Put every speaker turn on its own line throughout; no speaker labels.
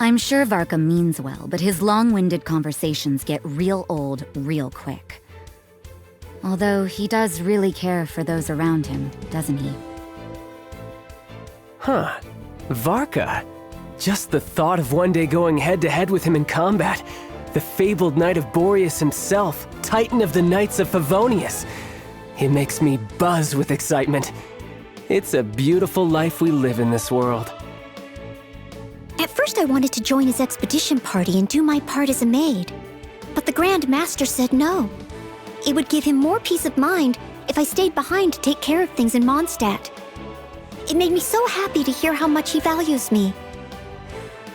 I'm sure Varka means well, but his long-winded conversations get real old real quick. Although he does really care for those around him, doesn't he?
Huh. Varka. Just the thought of one day going head-to-head with him in combat. The fabled knight of Boreas himself, titan of the Knights of Favonius. It makes me buzz with excitement. It's a beautiful life we live in this world.
At first I wanted to join his expedition party and do my part as a maid. But the Grand Master said no. It would give him more peace of mind if I stayed behind to take care of things in Mondstadt. It made me so happy to hear how much he values me.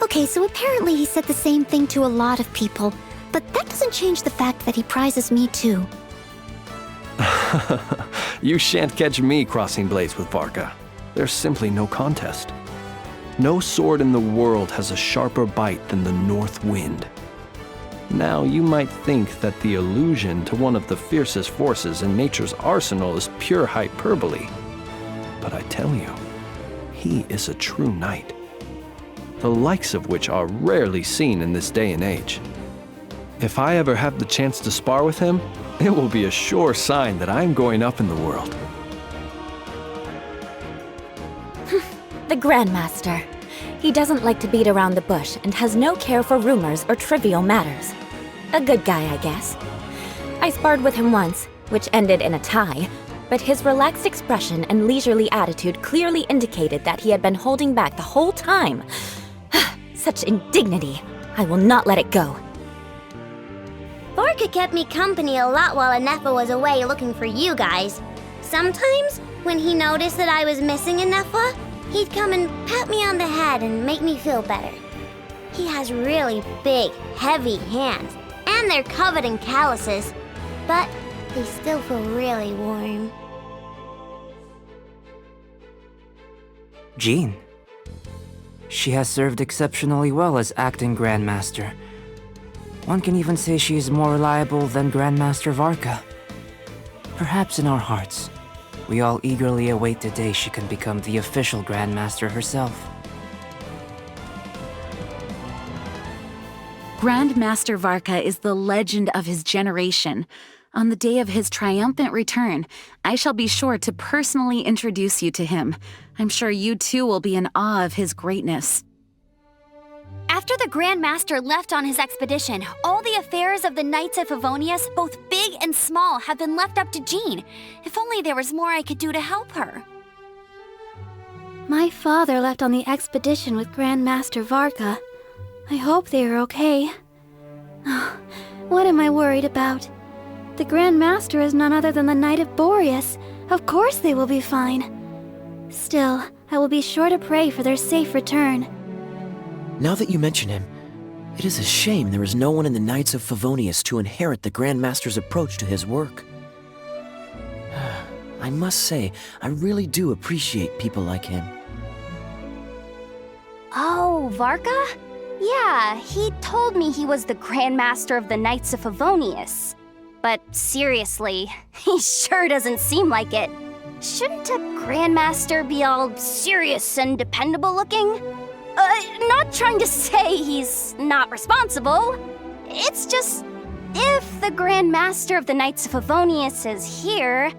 Okay, so apparently he said the same thing to a lot of people, but that doesn't change the fact that he prizes me too.
You shan't catch me crossing blades with Varka. There's simply no contest. No sword in the world has a sharper bite than the North Wind. Now, you might think that the allusion to one of the fiercest forces in nature's arsenal is pure hyperbole. But I tell you, he is a true knight, the likes of which are rarely seen in this day and age. If I ever have the chance to spar with him, it will be a sure sign that I'm going up in the world.
The Grandmaster. He doesn't like to beat around the bush and has no care for rumors or trivial matters. A good guy, I guess. I sparred with him once, which ended in a tie, but his relaxed expression and leisurely attitude clearly indicated that he had been holding back the whole time. Such indignity. I will not let it go.
Varka kept me company a lot while Anefa was away looking for you guys. Sometimes, when he noticed that I was missing Anefa, he'd come and pat me on the head and make me feel better. He has really big, heavy hands, and they're covered in calluses, but they still feel really warm.
Jean. She has served exceptionally well as acting Grandmaster. One can even say she is more reliable than Grandmaster Varka. Perhaps in our hearts, we all eagerly await the day she can become the official Grandmaster herself.
Grandmaster Varka is the legend of his generation. On the day of his triumphant return, I shall be sure to personally introduce you to him. I'm sure you too will be in awe of his greatness.
After the Grand Master left on his expedition, all the affairs of the Knights of Favonius, both big and small, have been left up to Jean. If only there was more I could do to help her.
My father left on the expedition with Grand Master Varka. I hope they are okay. What am I worried about? The Grand Master is none other than the Knight of Boreas. Of course they will be fine. Still, I will be sure to pray for their safe return.
Now that you mention him, it is a shame there is no one in the Knights of Favonius to inherit the Grand Master's approach to his work. I must say, I really do appreciate people like him.
Oh, Varka? Yeah, he told me he was the Grand Master of the Knights of Favonius. But seriously, he sure doesn't seem like it. Shouldn't a Grandmaster be all serious and dependable looking? Not trying to say he's not responsible. It's just, if the Grand Master of the Knights of Favonius is here,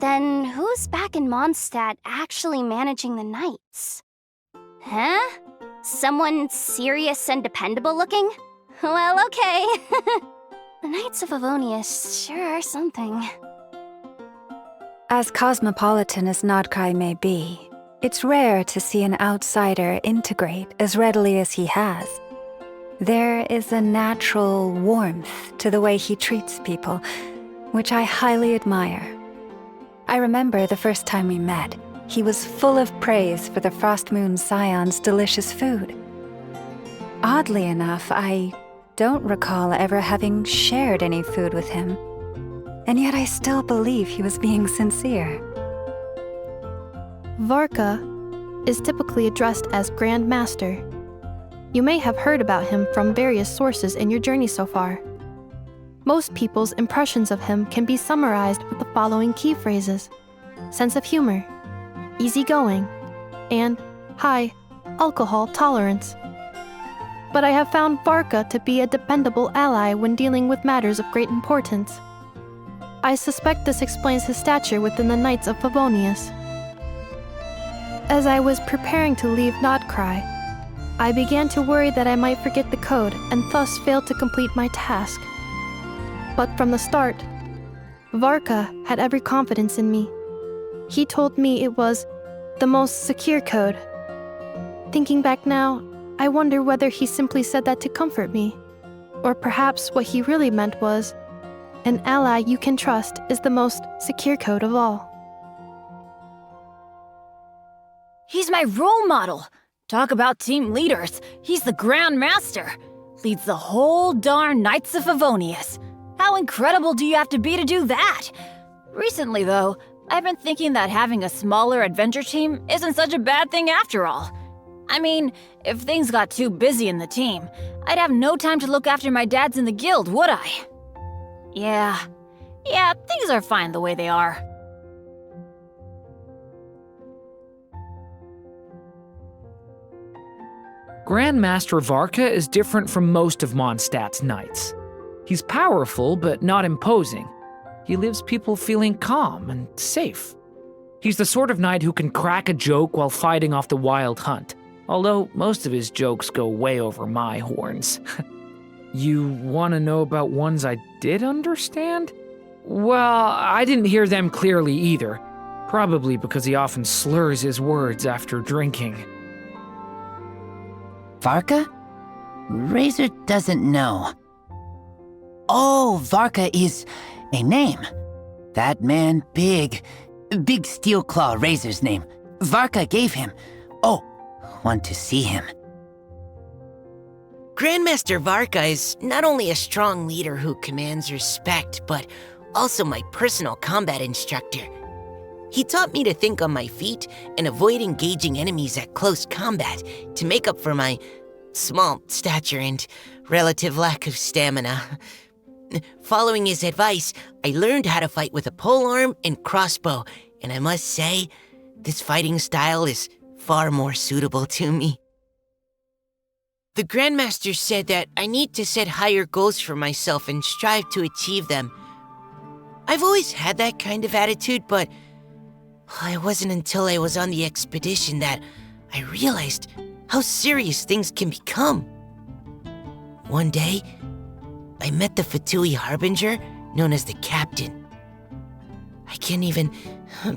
then who's back in Mondstadt actually managing the Knights? Huh? Someone serious and dependable looking? Well, okay. The Knights of Favonius sure are something.
As cosmopolitan as Nodkai may be, it's rare to see an outsider integrate as readily as he has. There is a natural warmth to the way he treats people, which I highly admire. I remember the first time we met, he was full of praise for the Frost Moon Scion's delicious food. Oddly enough, I don't recall ever having shared any food with him, and yet I still believe he was being sincere.
Varka is typically addressed as Grand Master. You may have heard about him from various sources in your journey so far. Most people's impressions of him can be summarized with the following key phrases: sense of humor, easygoing, and high alcohol tolerance. but I have found Varka to be a dependable ally when dealing with matters of great importance. I suspect this explains his stature within the Knights of Favonius. As I was preparing to leave Notcry, I began to worry that I might forget the code and thus fail to complete my task. But from the start, Varka had every confidence in me. He told me it was the most secure code. Thinking back now, I wonder whether he simply said that to comfort me, or perhaps what he really meant was, an ally you can trust is the most secure code of all.
He's my role model. Talk about team leaders. He's the Grand Master. Leads the whole darn Knights of Favonius. How incredible do you have to be to do that? Recently, though, I've been thinking that having a smaller adventure team isn't such a bad thing after all. I mean, if things got too busy in the team, I'd have no time to look after my dads in the guild, would I? Yeah, things are fine the way they are.
Grandmaster Varka is different from most of Mondstadt's knights. He's powerful, but not imposing. He leaves people feeling calm and safe. He's the sort of knight who can crack a joke while fighting off the wild hunt, although most of his jokes go way over my horns. You want to know about ones I did understand? Well, I didn't hear them clearly either, probably because he often slurs his words after drinking.
Varka? Razor doesn't know. Oh, Varka is a name. That man, Big Steel Claw, Razor's name. Varka gave him. Oh, want to see him.
Grandmaster Varka is not only a strong leader who commands respect, but also my personal combat instructor. He taught me to think on my feet and avoid engaging enemies at close combat to make up for my small stature and relative lack of stamina. Following his advice, I learned how to fight with a polearm and crossbow, and I must say, this fighting style is far more suitable to me. The Grandmaster said that I need to set higher goals for myself and strive to achieve them. I've always had that kind of attitude, but it wasn't until I was on the expedition that I realized how serious things can become. One day, I met the Fatui Harbinger, known as the Captain. I can't even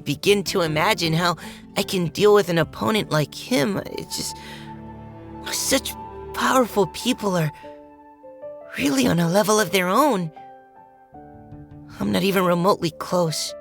begin to imagine how I can deal with an opponent like him. It's just... such powerful people are really on a level of their own. I'm not even remotely close.